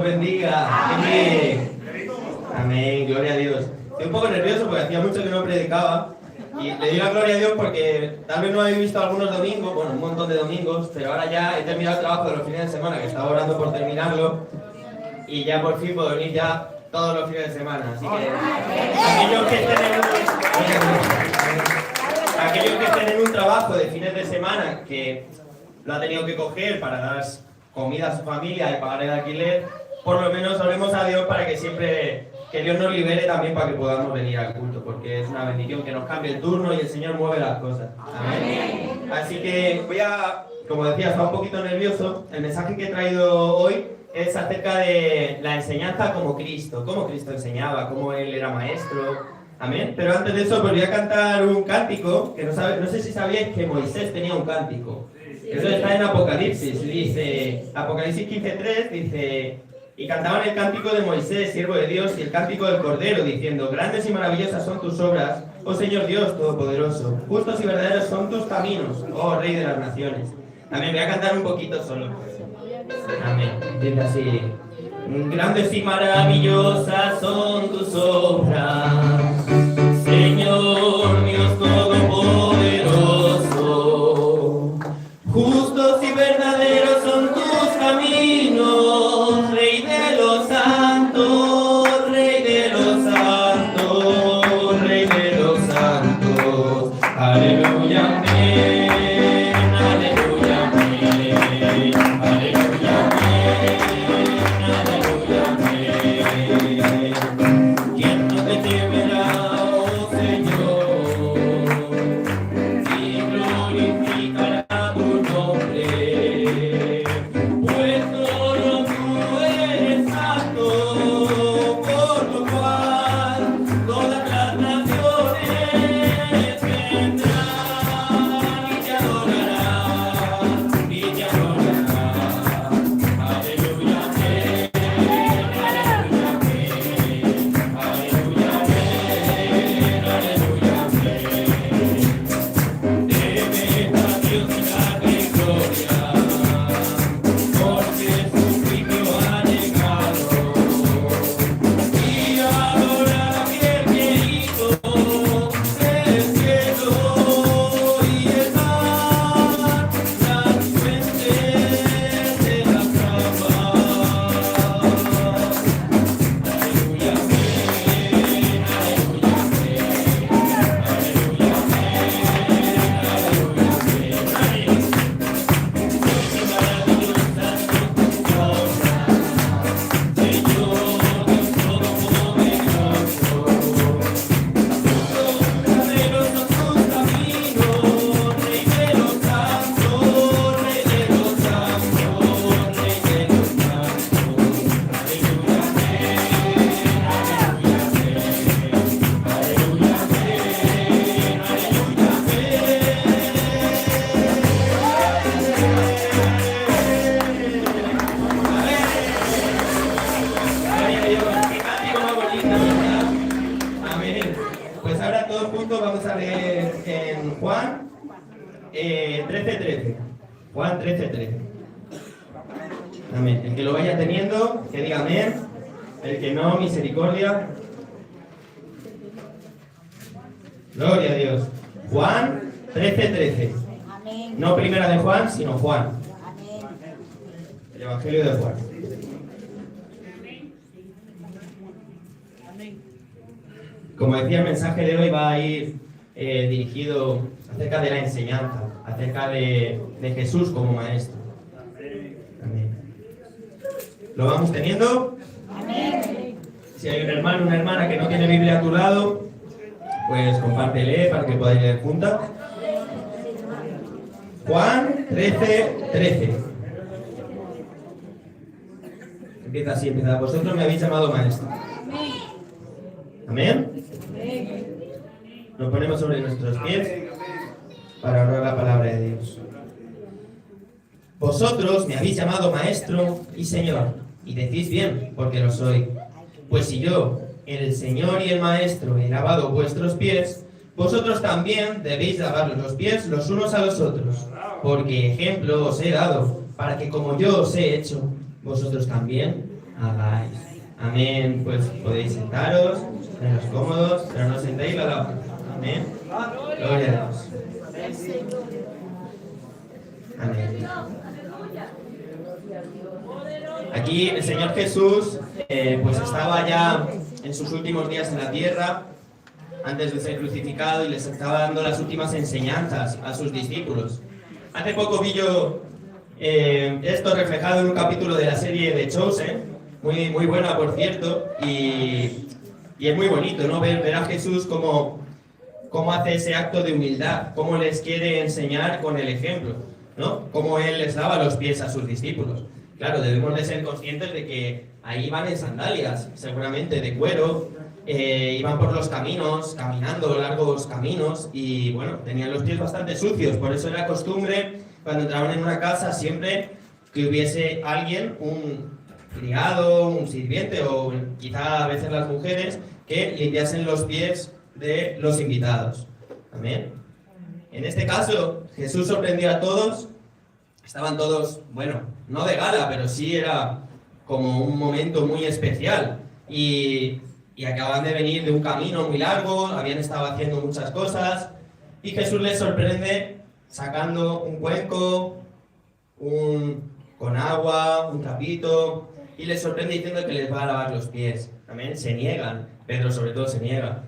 Bendiga. Amén. Amén, gloria a Dios. Estoy un poco nervioso porque hacía mucho que no predicaba y le doy la gloria a Dios porque tal vez no habéis visto algunos domingos, bueno, un montón de domingos, pero ahora ya he terminado el trabajo de los fines de semana, que estaba orando por terminarlo, y ya por fin puedo venir ya todos los fines de semana. Así que aquellos que estén en un trabajo de fines de semana que lo ha tenido que coger para dar comida a su familia y pagar el alquiler, por lo menos oremos a Dios para que siempre, que Dios nos libere también para que podamos venir al culto, porque es una bendición que nos cambie el turno y el Señor mueve las cosas. Amén. Así que voy a, como decía, estaba un poquito nervioso. El mensaje que he traído hoy es acerca de la enseñanza como Cristo, cómo Cristo enseñaba, cómo Él era maestro. Amén. Pero antes de eso, pues voy a cantar un cántico, que no sé si sabíais que Moisés tenía un cántico. Eso está en Apocalipsis, dice, Apocalipsis 15:3, dice: y cantaban el cántico de Moisés, siervo de Dios, y el cántico del Cordero, diciendo: grandes y maravillosas son tus obras, oh Señor Dios Todopoderoso, justos y verdaderos son tus caminos, oh Rey de las naciones. También voy a cantar un poquito solo. Amén. Dice así: grandes y maravillosas son tus obras, Señor Dios Todopoderoso, justos y verdaderos son tus caminos, Rey de los santos, Rey de los santos, Rey de los santos. Aleluya, amén, aleluya, amén, aleluya, amén, aleluya, amén. ¿Quién no te temerá, oh Señor, y glorificará tu nombre? Pues solo tú eres santo, por lo cual todas las naciones vendrán y te adorarán, y te adorarán. Aleluya, amén, aleluya, amén, aleluya, amén, aleluya, amén. Debe a Dios darle gloria, porque su juicio ha llegado, y adorar a aquel que hizo el cielo y el mar, las fuentes de las aguas. Aleluya, amén, aleluya, amén, aleluya, amén. Pues ahora todos juntos vamos a leer en Juan 13:13. Juan 13:13. Amén. El que lo vaya teniendo, que diga amén. El que no, misericordia. Gloria a Dios. Juan 13:13. Amén. No primera de Juan, sino Juan. Amén. El Evangelio de Juan. Como decía, el mensaje de hoy va a ir dirigido acerca de la enseñanza, acerca de Jesús como maestro. Amén. ¿Lo vamos teniendo? Amén. Si hay un hermano o una hermana que no tiene Biblia a tu lado, pues compártele para que podáis leer juntas. Juan 13:13. Empieza así, empieza: vosotros me habéis llamado maestro. Amén. Nos ponemos sobre nuestros pies para orar la palabra de Dios. Vosotros me habéis llamado maestro y Señor, y decís bien, porque lo soy. Pues si yo, el Señor y el Maestro, he lavado vuestros pies, vosotros también debéis lavar los pies los unos a los otros, porque ejemplo os he dado, para que como yo os he hecho, vosotros también hagáis. Amén. Pues podéis sentaros, poneros cómodos, pero no sentéis la alabanza. Amén. Gloria a Dios. Amén. Aquí el Señor Jesús pues estaba ya en sus últimos días en la tierra, antes de ser crucificado, y les estaba dando las últimas enseñanzas a sus discípulos. Hace poco vi yo esto reflejado en un capítulo de la serie de Chosen, muy buena por cierto, y es muy bonito, ¿no? Ver a Jesús cómo hace ese acto de humildad, cómo les quiere enseñar con el ejemplo, ¿no? Cómo Él les lava los pies a sus discípulos. Claro, debemos de ser conscientes de que ahí iban en sandalias, seguramente de cuero, iban por los caminos, caminando largos caminos, y bueno, tenían los pies bastante sucios. Por eso era costumbre, cuando entraban en una casa, siempre que hubiese alguien, un criado, un sirviente, o quizá a veces las mujeres, que limpiasen los pies de los invitados. Amén. En este caso, Jesús sorprendió a todos. Estaban todos, bueno, no de gala, pero sí era como un momento muy especial. Y acababan de venir de un camino muy largo, habían estado haciendo muchas cosas, y Jesús les sorprende sacando un cuenco, con agua, un trapito, y les sorprende diciendo que les va a lavar los pies. Amén. Se niegan, Pedro sobre todo se niega.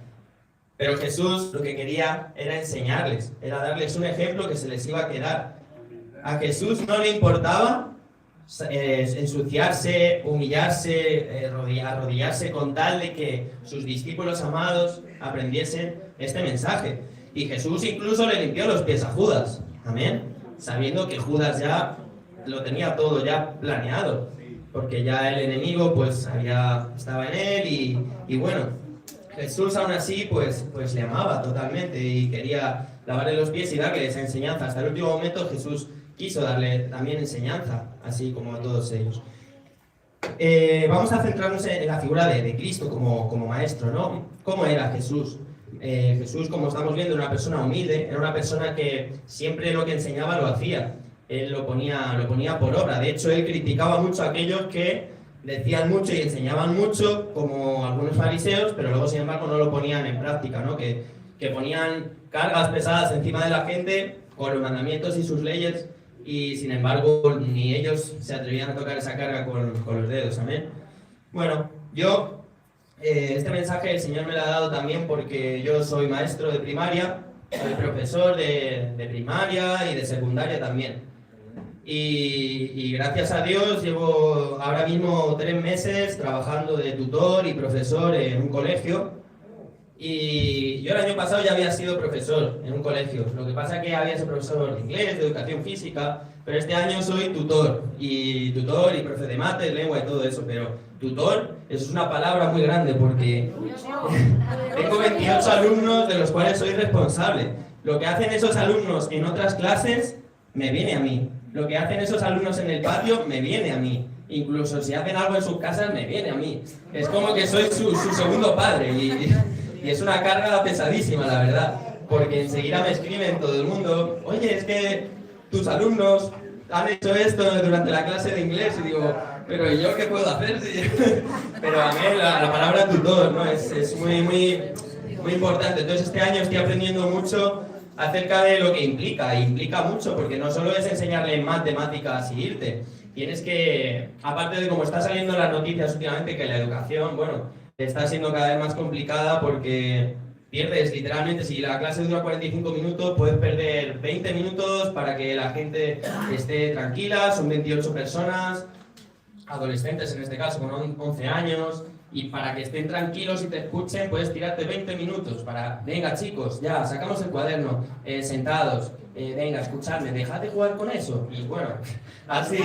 Pero Jesús lo que quería era enseñarles, era darles un ejemplo que se les iba a quedar. A Jesús no le importaba ensuciarse, humillarse, arrodillarse con tal de que sus discípulos amados aprendiesen este mensaje. Y Jesús incluso le limpió los pies a Judas, amén, sabiendo que Judas ya lo tenía todo ya planeado, porque ya el enemigo pues estaba en él, y bueno, Jesús aún así pues le amaba totalmente y quería lavarle los pies y darle esa enseñanza. Hasta el último momento Jesús quiso darle también enseñanza, así como a todos ellos. Vamos a centrarnos en la figura de Cristo como maestro, ¿no? ¿Cómo era Jesús? Jesús, como estamos viendo, era una persona humilde, era una persona que siempre lo que enseñaba lo hacía. Él lo ponía por obra. De hecho, él criticaba mucho a aquellos que decían mucho y enseñaban mucho, como algunos fariseos, pero luego, sin embargo, no lo ponían en práctica, ¿no? Que ponían cargas pesadas encima de la gente con los mandamientos y sus leyes, y sin embargo ni ellos se atrevían a tocar esa carga con los dedos. Amén. Bueno, yo este mensaje el Señor me lo ha dado también porque yo soy maestro de primaria, soy profesor de primaria y de secundaria también. Y gracias a Dios llevo ahora mismo 3 meses trabajando de tutor y profesor en un colegio. Y yo el año pasado ya había sido profesor en un colegio. Lo que pasa es que había sido profesor de inglés, de educación física, pero este año soy tutor y profe de mate, lengua y todo eso. Pero tutor, eso es una palabra muy grande porque tengo 28 alumnos de los cuales soy responsable. Lo que hacen esos alumnos en otras clases me viene a mí. Lo que hacen esos alumnos en el patio me viene a mí. Incluso si hacen algo en sus casas me viene a mí. Es como que soy su segundo padre y es una carga pesadísima, la verdad, porque enseguida me escriben todo el mundo: oye, es que tus alumnos han hecho esto durante la clase de inglés, y digo, pero ¿y yo qué puedo hacer? Pero a mí la palabra tutor, ¿no? es muy importante. Entonces este año estoy aprendiendo mucho acerca de lo que implica mucho, porque no solo es enseñarle matemáticas y irte, tienes que, aparte de como está saliendo en las noticias últimamente, que la educación, bueno, está siendo cada vez más complicada porque pierdes literalmente, si la clase dura 45 minutos, puedes perder 20 minutos para que la gente esté tranquila. Son 28 personas, adolescentes en este caso, con 11 años, y para que estén tranquilos y te escuchen, puedes tirarte 20 minutos para, venga chicos, ya, sacamos el cuaderno, sentados, venga, escuchadme, dejad de jugar con eso. Y bueno, así,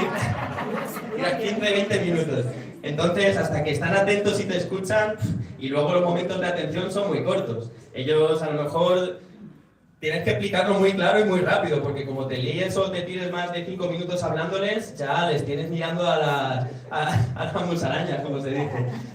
tira 15-20 minutos. Entonces, hasta que están atentos y te escuchan, y luego los momentos de atención son muy cortos. Ellos a lo mejor tienes que explicarlo muy claro y muy rápido, porque como te líes o te tires más de 5 minutos hablándoles, ya les tienes mirando a las musarañas, como se dice.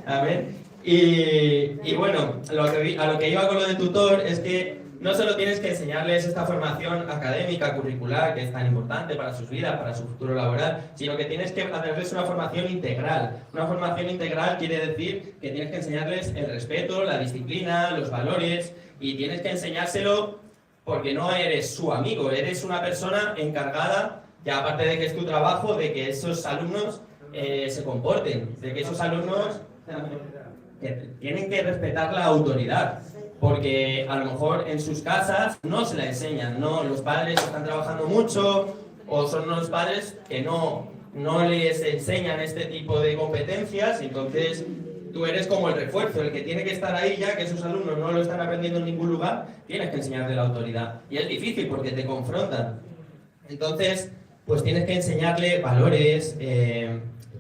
A ver. Y bueno, a lo que iba con lo de tutor es que no solo tienes que enseñarles esta formación académica, curricular, que es tan importante para sus vidas, para su futuro laboral, sino que tienes que hacerles una formación integral. Una formación integral quiere decir que tienes que enseñarles el respeto, la disciplina, los valores, y tienes que enseñárselo porque no eres su amigo, eres una persona encargada, ya aparte de que es tu trabajo, de que esos alumnos se comporten, de que esos alumnos tienen que respetar la autoridad, porque a lo mejor en sus casas no se la enseñan, ¿no? Los padres están trabajando mucho o son unos padres que no les enseñan este tipo de competencias, entonces tú eres como el refuerzo, el que tiene que estar ahí ya que sus alumnos no lo están aprendiendo en ningún lugar, tienes que enseñarle la autoridad. Y es difícil porque te confrontan. Entonces, pues tienes que enseñarle valores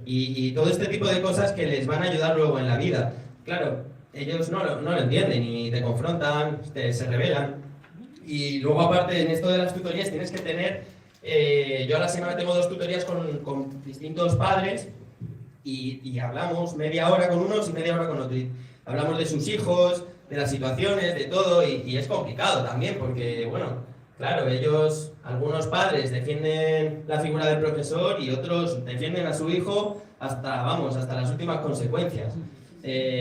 y todo este tipo de cosas que les van a ayudar luego en la vida. Claro, ellos no lo entienden y te confrontan, se rebelan. Y luego aparte en esto de las tutorías tienes que tener, yo a la semana tengo 2 tutorías con distintos padres y hablamos media hora con unos y media hora con otros. Hablamos de sus hijos, de las situaciones, de todo y es complicado también porque, bueno, claro, algunos padres defienden la figura del profesor y otros defienden a su hijo hasta las últimas consecuencias.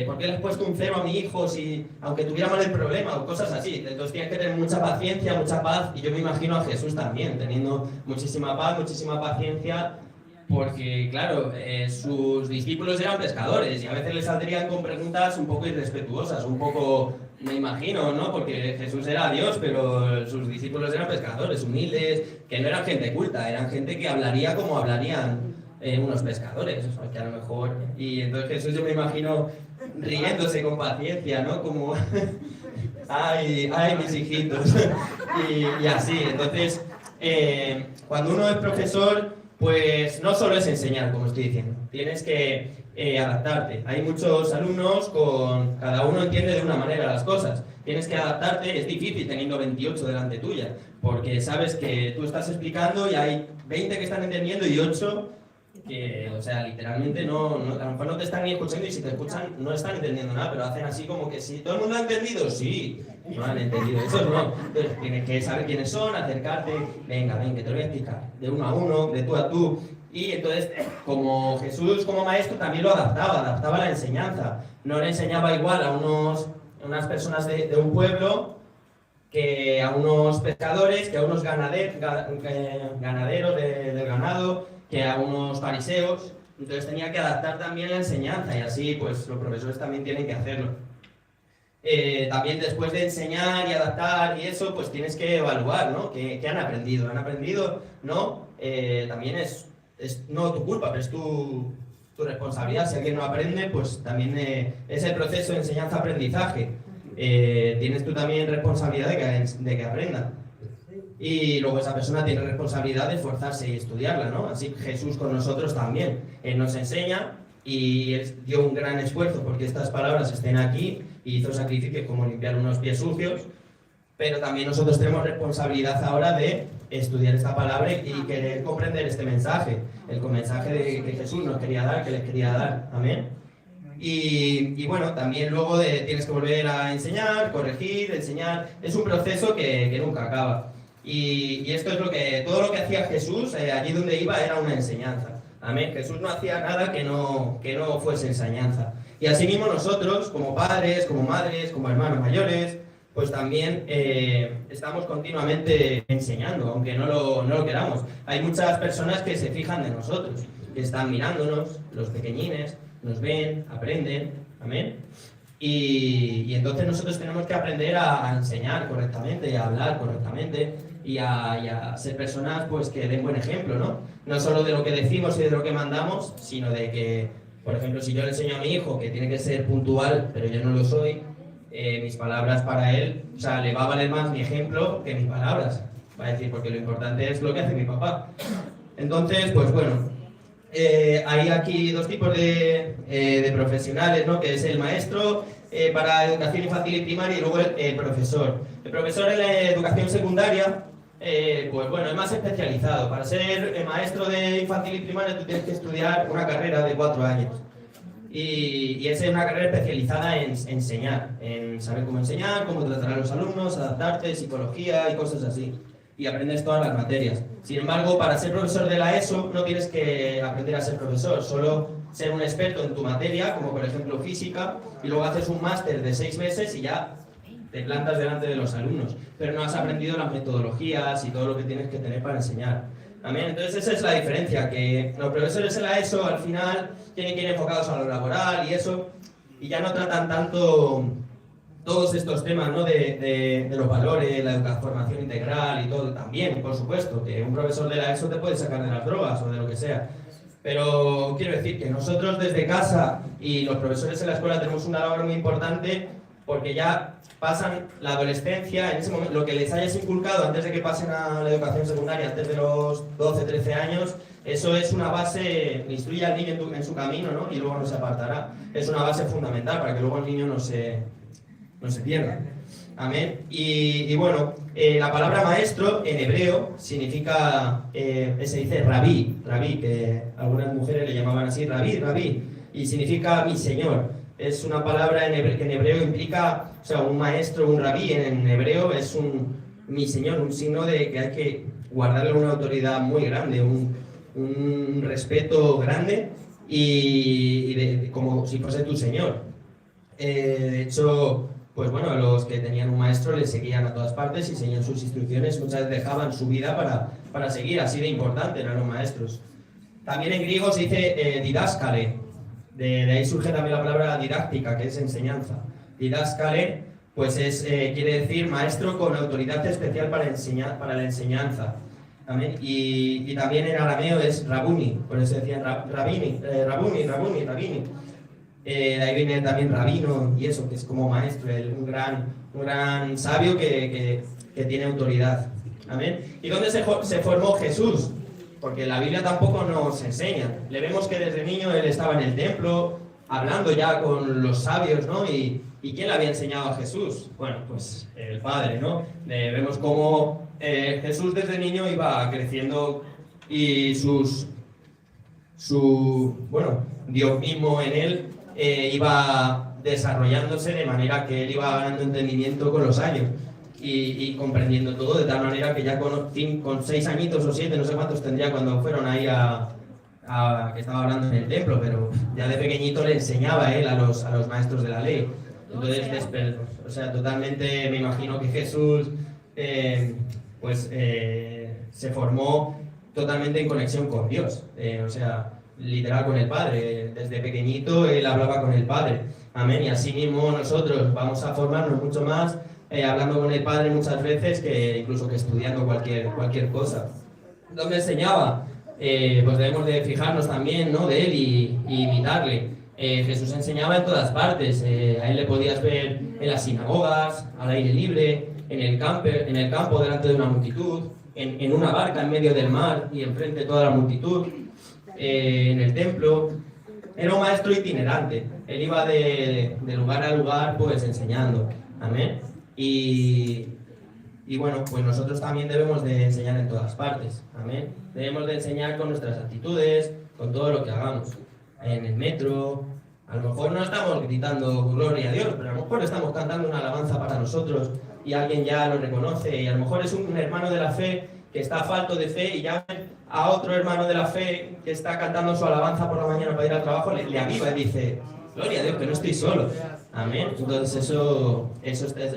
¿Por qué le has puesto un 0 a mi hijo si, aunque tuviera mal el problema o cosas así? Entonces tienes que tener mucha paciencia, mucha paz, y yo me imagino a Jesús también, teniendo muchísima paz, muchísima paciencia, porque claro, sus discípulos eran pescadores y a veces les saldrían con preguntas un poco irrespetuosas, un poco, me imagino, ¿no? Porque Jesús era Dios, pero sus discípulos eran pescadores, humildes, que no eran gente culta, eran gente que hablaría como hablarían unos pescadores, o sea, que a lo mejor... Y entonces Jesús yo me imagino riéndose con paciencia, ¿no? Como... ay, mis hijitos. y así, entonces, cuando uno es profesor, pues no solo es enseñar, como estoy diciendo, tienes que adaptarte. Hay muchos alumnos, cada uno entiende de una manera las cosas. Tienes que adaptarte, es difícil teniendo 28 delante tuya, porque sabes que tú estás explicando y hay 20 que están entendiendo y 8 que, o sea, literalmente a lo mejor no te están ni escuchando y si te escuchan no están entendiendo nada, pero hacen así como que sí. ¿Todo el mundo ha entendido? Sí, no han entendido, eso no. Entonces tienes que saber quiénes son, acercarte, venga, que te lo voy a explicar, de uno a uno, de tú a tú. Y entonces, como Jesús como maestro también lo adaptaba la enseñanza. No le enseñaba igual a unas personas de un pueblo que a unos pescadores, que a unos ganaderos del ganado, que a unos fariseos. Entonces tenía que adaptar también la enseñanza y así pues los profesores también tienen que hacerlo. También después de enseñar y adaptar y eso, pues tienes que evaluar, ¿no? ¿Qué han aprendido? ¿Han aprendido? ¿No? También es no tu culpa, pero es tu responsabilidad. Si alguien no aprende, pues también es el proceso de enseñanza-aprendizaje. Tienes tú también responsabilidad de que aprenda. Y luego esa persona tiene responsabilidad de esforzarse y estudiarla, ¿no? Así Jesús con nosotros también. Él nos enseña y él dio un gran esfuerzo porque estas palabras estén aquí y hizo sacrificios como limpiar unos pies sucios, pero también nosotros tenemos responsabilidad ahora de estudiar esta palabra y querer comprender este mensaje, el mensaje que Jesús nos quería dar, que les quería dar. Amén. Y bueno, también luego tienes que volver a enseñar, corregir, enseñar. Es un proceso que nunca acaba. Y esto es todo lo que hacía Jesús, allí donde iba era una enseñanza. Amén. Jesús no hacía nada que no fuese enseñanza. Y así mismo nosotros, como padres, como madres, como hermanos mayores, pues también estamos continuamente enseñando, aunque no lo queramos. Hay muchas personas que se fijan de nosotros, que están mirándonos, los pequeñines, nos ven, aprenden. Amén. Y entonces nosotros tenemos que aprender a enseñar correctamente y a hablar correctamente y a ser personas pues que den buen ejemplo, ¿no? No solo de lo que decimos y de lo que mandamos, sino de que, por ejemplo, si yo le enseño a mi hijo que tiene que ser puntual, pero yo no lo soy, mis palabras para él, o sea, le va a valer más mi ejemplo que mis palabras. Va a decir, porque lo importante es lo que hace mi papá. Entonces, pues bueno, hay aquí 2 tipos de profesionales, ¿no? Que es el maestro para educación infantil y primaria y luego el profesor. El profesor en la educación secundaria, pues bueno, es más especializado. Para ser maestro de infantil y primaria tú tienes que estudiar una carrera de 4 años. y es una carrera especializada en enseñar, en saber cómo enseñar, cómo tratar a los alumnos, adaptarte, psicología y cosas así. Y aprendes todas las materias. Sin embargo, para ser profesor de la ESO no tienes que aprender a ser profesor, solo ser un experto en tu materia, como por ejemplo física, y luego haces un máster de 6 meses y ya te plantas delante de los alumnos, pero no has aprendido las metodologías y todo lo que tienes que tener para enseñar. ¿Amén? Entonces esa es la diferencia, que los profesores en la ESO al final tienen que ir enfocados a lo laboral y eso, y ya no tratan tanto todos estos temas, ¿no? de los valores, la formación integral y todo. También, por supuesto, que un profesor de la ESO te puede sacar de las drogas o de lo que sea. Pero quiero decir que nosotros desde casa y los profesores en la escuela tenemos una labor muy importante, porque ya pasan la adolescencia, en ese momento, lo que les hayas inculcado antes de que pasen a la educación secundaria, antes de los 12, 13 años, eso es una base, instruye al niño en su camino, ¿no? Y luego no se apartará. Es una base fundamental para que luego el niño no se pierda. Amén. Y bueno, la palabra maestro en hebreo significa, se dice rabí, que algunas mujeres le llamaban así, rabí, y significa mi señor. Es una palabra que en hebreo implica, o sea, un maestro, un rabí en hebreo es mi señor, un signo de que hay que guardarle una autoridad muy grande, un respeto grande y como si fuese tu señor. De hecho, pues bueno, los que tenían un maestro les seguían a todas partes y seguían sus instrucciones, muchas veces dejaban su vida para seguir, así de importante eran los maestros. También en griego se dice didáskale, de ahí surge también la palabra didáctica, que es enseñanza. Didáskale, pues quiere decir maestro con autoridad especial para la enseñanza. ¿También? Y también en arameo es rabuni, por eso decían rabini. De ahí viene también rabino y eso, que es como maestro, un gran sabio que tiene autoridad. ¿Amén? ¿Y dónde se formó Jesús? Porque la Biblia tampoco nos enseña. Le vemos que desde niño él estaba en el templo, hablando ya con los sabios, ¿no? ¿Y quién le había enseñado a Jesús? Bueno, pues el Padre, ¿no? Vemos cómo Jesús desde niño iba creciendo y Dios mismo en él iba desarrollándose de manera que él iba ganando entendimiento con los años y comprendiendo todo, de tal manera que ya con 6 añitos o 7, no sé cuántos tendría cuando fueron ahí que estaba hablando en el templo, pero ya de pequeñito le enseñaba él a los maestros de la ley. Entonces, totalmente me imagino que Jesús se formó totalmente en conexión con Dios, literal con el Padre. Desde pequeñito él hablaba con el Padre. Amén. Y así mismo nosotros vamos a formarnos mucho más hablando con el Padre muchas veces que incluso que estudiando cualquier cosa. ¿Dónde enseñaba? Pues debemos de fijarnos también, ¿no? de él y imitarle. Jesús enseñaba en todas partes. A él le podías ver en las sinagogas, al aire libre, en el campo delante de una multitud, en una barca en medio del mar y enfrente de toda la multitud, en el templo. Era un maestro itinerante. Él iba de lugar a lugar pues enseñando. Amén. Y bueno, pues nosotros también debemos de enseñar en todas partes. Amén. Debemos de enseñar con nuestras actitudes, con todo lo que hagamos. En el metro, a lo mejor no estamos gritando gloria a Dios, pero a lo mejor estamos cantando una alabanza para nosotros y alguien ya lo reconoce, y a lo mejor es un hermano de la fe que está falto de fe y llama a otro hermano de la fe que está cantando su alabanza por la mañana para ir al trabajo, le aviva y dice, gloria a Dios, que no estoy solo. Amén. Entonces eso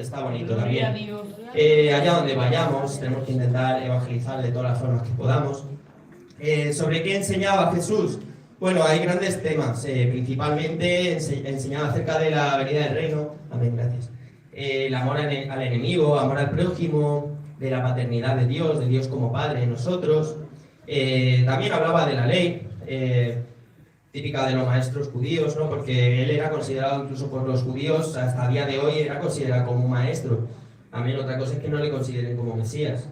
está bonito también. Allá donde vayamos tenemos que intentar evangelizar de todas las formas que podamos. ¿Sobre qué enseñaba Jesús? Bueno, hay grandes temas. Principalmente enseñaba acerca de la venida del reino. Amén, gracias. El amor al enemigo, amor al prójimo, de la paternidad de Dios como Padre en nosotros. También hablaba de la ley, típica de los maestros judíos, ¿no? Porque él era considerado incluso por los judíos, hasta el día de hoy era considerado como un maestro. Amén. Otra cosa es que no le consideren como Mesías.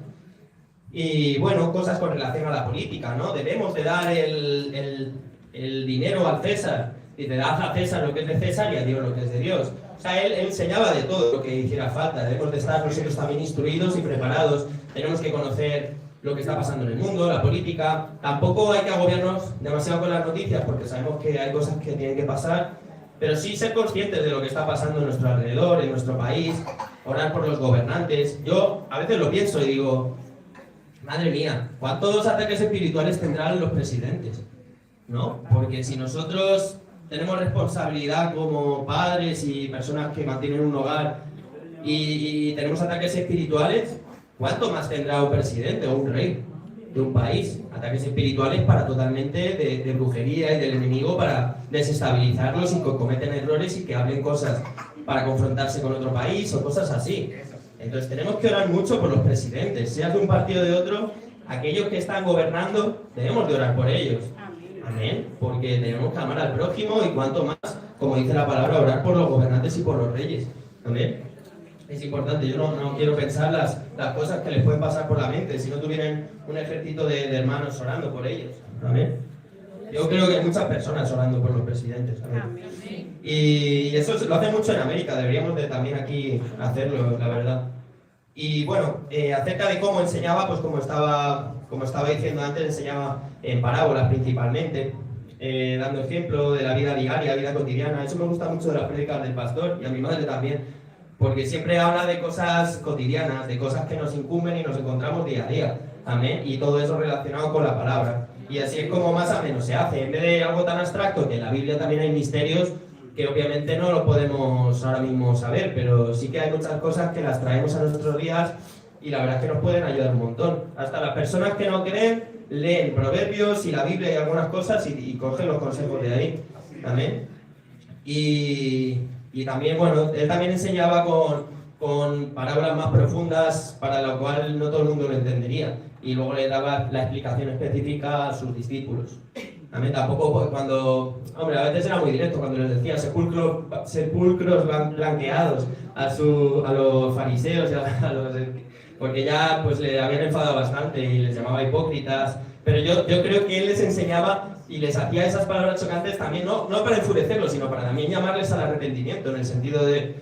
Y bueno, cosas con relación a la política, ¿no? Debemos de dar el dinero al César. Dice, dad a César lo que es de César y a Dios lo que es de Dios. O sea, él enseñaba de todo lo que hiciera falta. Debemos de estar nosotros también instruidos y preparados. Tenemos que conocer lo que está pasando en el mundo, la política. Tampoco hay que agobiarnos demasiado con las noticias, porque sabemos que hay cosas que tienen que pasar pero sí ser conscientes de lo que está pasando en nuestro alrededor, en nuestro país, orar por los gobernantes. Yo a veces lo pienso y digo, madre mía, ¿cuántos ataques espirituales tendrán los presidentes? ¿No? Porque si nosotros tenemos responsabilidad como padres y personas que mantienen un hogar y tenemos ataques espirituales, ¿cuánto más tendrá un presidente o un rey de un país? Ataques espirituales para totalmente de brujería y del enemigo para desestabilizarlos y que cometen errores y que hablen cosas para confrontarse con otro país o cosas así. Entonces tenemos que orar mucho por los presidentes, sea de un partido o de otro, aquellos que están gobernando, debemos de orar por ellos. Amén, porque tenemos que amar al prójimo y cuanto más, como dice la palabra, orar por los gobernantes y por los reyes. Amén. Es importante, yo no quiero pensar las cosas que les pueden pasar por la mente si no tuvieran un ejército de hermanos orando por ellos. Amén. Yo creo que hay muchas personas orando por los presidentes. Amén. Y eso lo hace mucho en América, deberíamos de también aquí hacerlo, la verdad. Y bueno, acerca de cómo enseñaba, pues como estaba diciendo antes, enseñaba en parábolas principalmente, dando ejemplo de la vida diaria, vida cotidiana. Eso me gusta mucho de las prédicas del pastor y a mi madre también, porque siempre habla de cosas cotidianas, de cosas que nos incumben y nos encontramos día a día. Amén. Y todo eso relacionado con la palabra. Y así es como más o menos se hace. En vez de algo tan abstracto, que en la Biblia también hay misterios que obviamente no lo podemos ahora mismo saber, pero sí que hay muchas cosas que las traemos a nuestros días y la verdad es que nos pueden ayudar un montón. Hasta las personas que no creen leen Proverbios y la Biblia y algunas cosas y cogen los consejos de ahí. Amén. Y también, bueno, él también enseñaba con parábolas más profundas para lo cual no todo el mundo lo entendería. Y luego le daba la explicación específica a sus discípulos. Amén. Tampoco pues, cuando... Hombre, a veces era muy directo cuando les decía sepulcros blanqueados a los fariseos y a los... Porque ya pues le habían enfadado bastante y les llamaba hipócritas. Pero yo creo que él les enseñaba y les hacía esas palabras chocantes también, no para enfurecerlos, sino para también llamarles al arrepentimiento, en el sentido de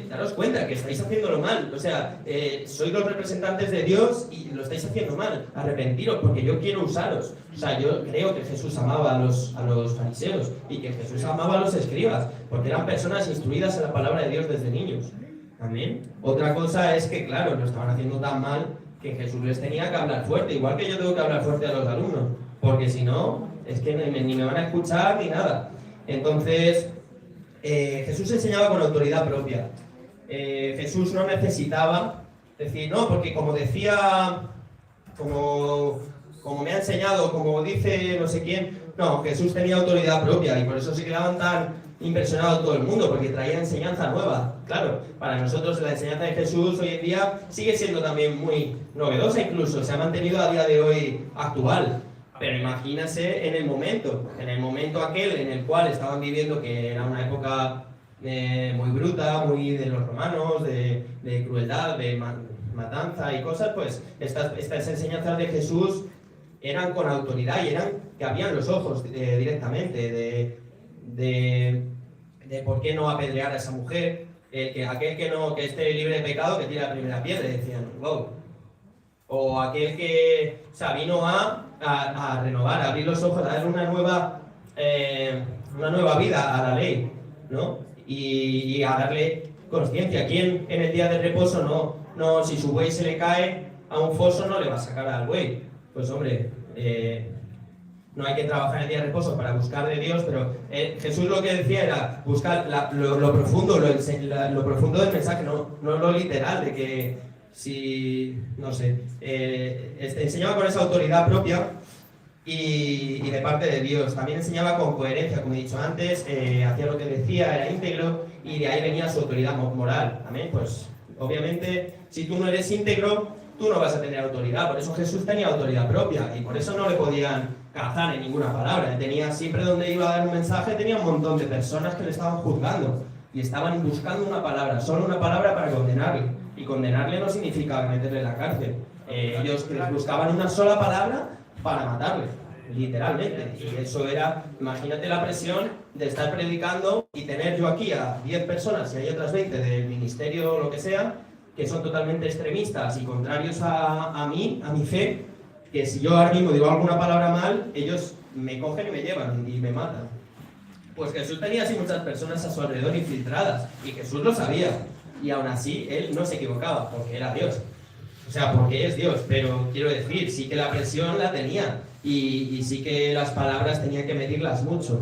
daros cuenta que estáis haciéndolo mal. O sea, sois los representantes de Dios y lo estáis haciendo mal. Arrepentiros porque yo quiero usaros. O sea, yo creo que Jesús amaba a los fariseos y que Jesús amaba a los escribas, porque eran personas instruidas en la palabra de Dios desde niños. Amén. Otra cosa es que, claro, lo estaban haciendo tan mal que Jesús les tenía que hablar fuerte, igual que yo tengo que hablar fuerte a los alumnos, porque si no, es que ni me van a escuchar ni nada. Entonces, Jesús enseñaba con autoridad propia. Jesús no necesitaba decir, no, porque como decía, como me ha enseñado, como dice no sé quién, no, Jesús tenía autoridad propia y por eso se quedaban tan impresionado todo el mundo, porque traía enseñanza nueva. Claro, para nosotros la enseñanza de Jesús hoy en día sigue siendo también muy novedosa, incluso se ha mantenido a día de hoy actual. Pero imagínense en el momento aquel en el cual estaban viviendo, que era una época muy bruta, muy de los romanos, de crueldad, de matanza y cosas, pues estas enseñanzas de Jesús eran con autoridad y eran que abrían los ojos directamente de por qué no apedrear a esa mujer, aquel que esté libre de pecado que tire la primera piedra, decían, wow. O aquel que vino a renovar, a abrir los ojos, a dar una nueva vida a la ley, ¿no? Y a darle consciencia. ¿Quién en el día de reposo no si su buey se le cae a un foso no le va a sacar al buey? Pues hombre, no hay que trabajar en el día de reposo para buscar de Dios, pero Jesús lo que decía era buscar lo profundo, lo profundo del mensaje, no lo literal, de que si, no sé, enseñaba con esa autoridad propia y de parte de Dios. También enseñaba con coherencia, como he dicho antes, hacía lo que decía, era íntegro y de ahí venía su autoridad moral. Amén. Pues obviamente, si tú no eres íntegro, tú no vas a tener autoridad. Por eso Jesús tenía autoridad propia y por eso no le podían cazar en ninguna palabra. Tenía siempre donde iba a dar un mensaje, tenía un montón de personas que le estaban juzgando y estaban buscando una palabra, solo una palabra para condenarle. Y condenarle no significa meterle en la cárcel. Ellos buscaban una sola palabra para matarle, literalmente. Y eso era, imagínate la presión de estar predicando y tener yo aquí a 10 personas y hay otras 20 del ministerio o lo que sea, que son totalmente extremistas y contrarios a mí, a mi fe, que si yo ahora mismo digo alguna palabra mal, ellos me cogen y me llevan y me matan. Pues Jesús tenía así muchas personas a su alrededor infiltradas, y Jesús lo sabía, y aún así él no se equivocaba, porque era Dios. O sea, porque es Dios, pero quiero decir, sí que la presión la tenía, y sí que las palabras tenía que medirlas mucho.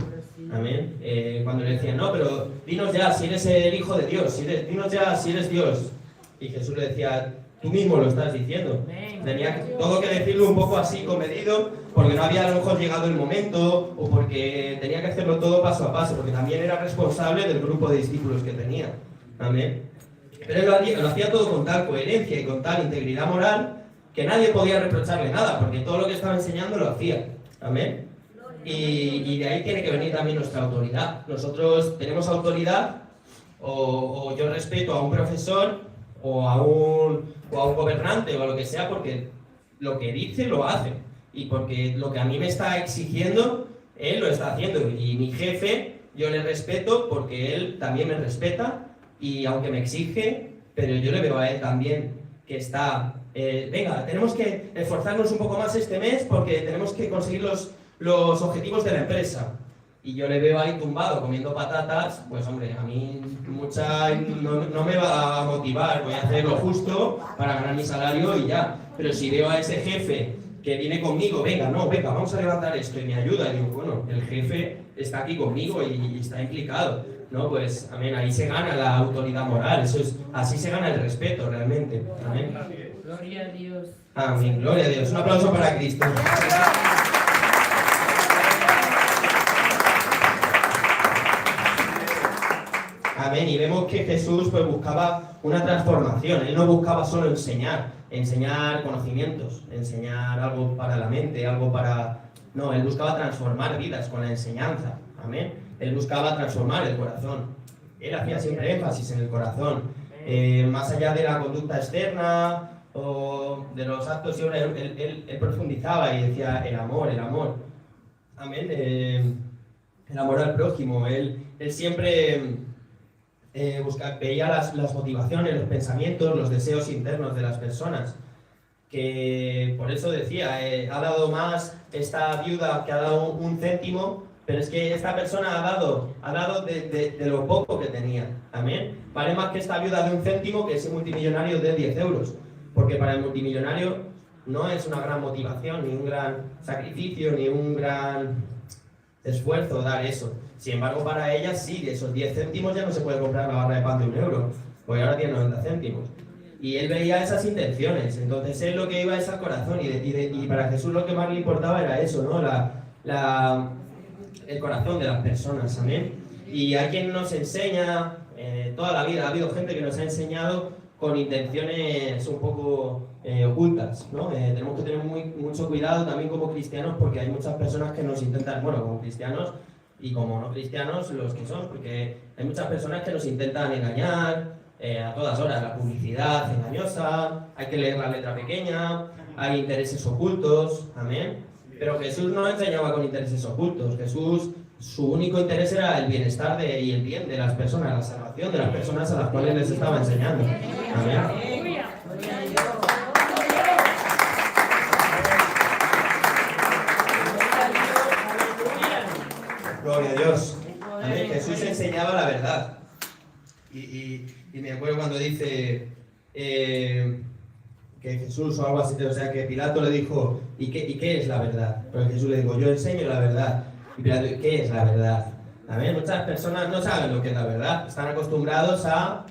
Amén. Cuando le decían, no, pero dinos ya si eres el Hijo de Dios, dinos ya si eres Dios. Y Jesús le decía, tú mismo lo estás diciendo. Tenía todo que decirlo un poco así comedido, porque no había a lo mejor llegado el momento, o porque tenía que hacerlo todo paso a paso, porque también era responsable del grupo de discípulos que tenía. Amén. Pero él lo hacía todo con tal coherencia y con tal integridad moral que nadie podía reprocharle nada, porque todo lo que estaba enseñando lo hacía. Amén. Y de ahí tiene que venir también nuestra autoridad. Nosotros tenemos autoridad, o yo respeto a un profesor, o a un gobernante, o a lo que sea, porque lo que dice lo hace. Y porque lo que a mí me está exigiendo, él lo está haciendo. Y mi jefe, yo le respeto porque él también me respeta, y aunque me exige, pero yo le veo a él también que está... venga, tenemos que esforzarnos un poco más este mes porque tenemos que conseguir los objetivos de la empresa. Y yo le veo ahí tumbado comiendo patatas, pues hombre, a mí no me va a motivar, voy a hacer lo justo para ganar mi salario y ya. Pero si veo a ese jefe que viene conmigo, venga, vamos a levantar esto y me ayuda, y digo, bueno, el jefe está aquí conmigo y está implicado, ¿no? Pues, amén, ahí se gana la autoridad moral, así se gana el respeto realmente, amén. Gloria a Dios. Amén, gloria a Dios. Un aplauso para Cristo. Amén, y vemos que Jesús pues buscaba una transformación. Él no buscaba solo enseñar conocimientos, enseñar algo para la mente, algo para... No, él buscaba transformar vidas con la enseñanza. Amén. Él buscaba transformar el corazón. Él hacía siempre énfasis en el corazón. Más allá de la conducta externa o de los actos, él profundizaba y decía el amor. Amén. El amor al prójimo. Él siempre... veía las motivaciones, los pensamientos, los deseos internos de las personas, que por eso decía, ha dado más esta viuda que ha dado un céntimo, pero es que esta persona ha dado de lo poco que tenía, amén. Vale más que esta viuda de un céntimo que ese multimillonario de 10 euros, porque para el multimillonario no es una gran motivación, ni un gran sacrificio, ni un gran esfuerzo dar eso. Sin embargo, para ella sí, de esos 10 céntimos ya no se puede comprar la barra de pan de 1 euro, porque ahora tiene 90 céntimos. Y él veía esas intenciones, entonces él lo que iba es al corazón, y para Jesús lo que más le importaba era eso, ¿no? El corazón de las personas, amén. Y hay quien nos enseña, toda la vida ha habido gente que nos ha enseñado con intenciones un poco ocultas, ¿no? Tenemos que tener mucho cuidado también como cristianos, porque hay muchas personas que nos intentan, bueno, como cristianos y como no cristianos, los que son, porque hay muchas personas que nos intentan engañar a todas horas. La publicidad engañosa, hay que leer la letra pequeña, hay intereses ocultos, amén. Pero Jesús no enseñaba con intereses ocultos. Jesús, su único interés era el bienestar y el bien de las personas, la salvación de las personas a las cuales les estaba enseñando, amén. Gloria a Dios. Amén. Jesús enseñaba la verdad. Y me acuerdo cuando dice que Jesús o algo así, o sea, que Pilato le dijo, ¿y qué es la verdad? Porque Jesús le dijo, yo enseño la verdad. Y Pilato, ¿qué es la verdad? Amén. Muchas personas no saben lo que es la verdad. Están acostumbrados a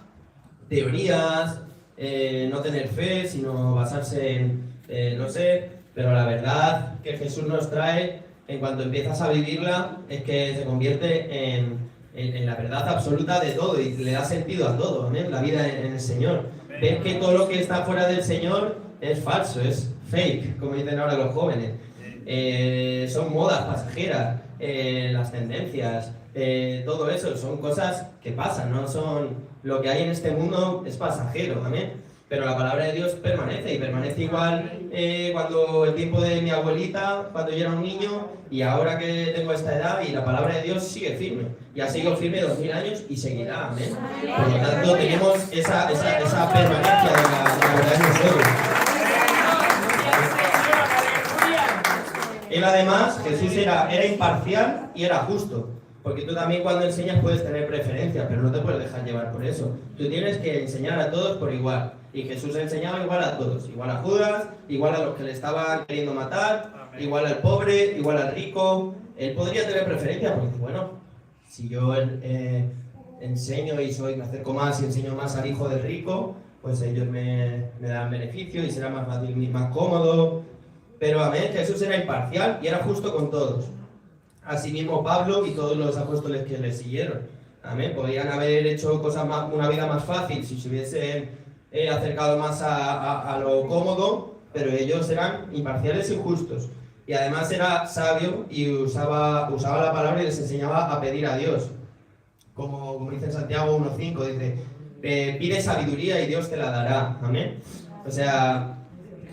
teorías, no tener fe, sino basarse en, no sé, pero la verdad que Jesús nos trae, en cuanto empiezas a vivirla, es que se convierte en la verdad absoluta de todo y le da sentido a todo, ¿amén? La vida en el Señor. Ves que todo lo que está fuera del Señor es falso, es fake, como dicen ahora los jóvenes. Son modas pasajeras, las tendencias, todo eso son cosas que pasan, no son lo que hay en este mundo, es pasajero, amén. Pero la palabra de Dios permanece, y permanece igual cuando el tiempo de mi abuelita, cuando yo era un niño, y ahora que tengo esta edad, y la palabra de Dios sigue firme. Y ha seguido firme 2000 años y seguirá, amén. Por lo tanto, tenemos esa permanencia de la verdad en nosotros. Él además, Jesús era imparcial y era justo. Porque tú también cuando enseñas puedes tener preferencias, pero no te puedes dejar llevar por eso. Tú tienes que enseñar a todos por igual. Y Jesús enseñaba igual a todos. Igual a Judas, igual a los que le estaban queriendo matar, igual al pobre, igual al rico. Él podría tener preferencias porque, bueno, si yo enseño y me acerco más y enseño más al hijo del rico, pues ellos me dan beneficio y será más fácil y más cómodo. Pero amén, Jesús era imparcial y era justo con todos. Asimismo Pablo y todos los apóstoles que le siguieron. Amén, podrían haber hecho una vida más fácil si se hubiesen acercado más a lo cómodo, pero ellos eran imparciales y justos. Y además era sabio y usaba la palabra y les enseñaba a pedir a Dios. Como dice en Santiago 1.5, dice, pide sabiduría y Dios te la dará. Amén. O sea,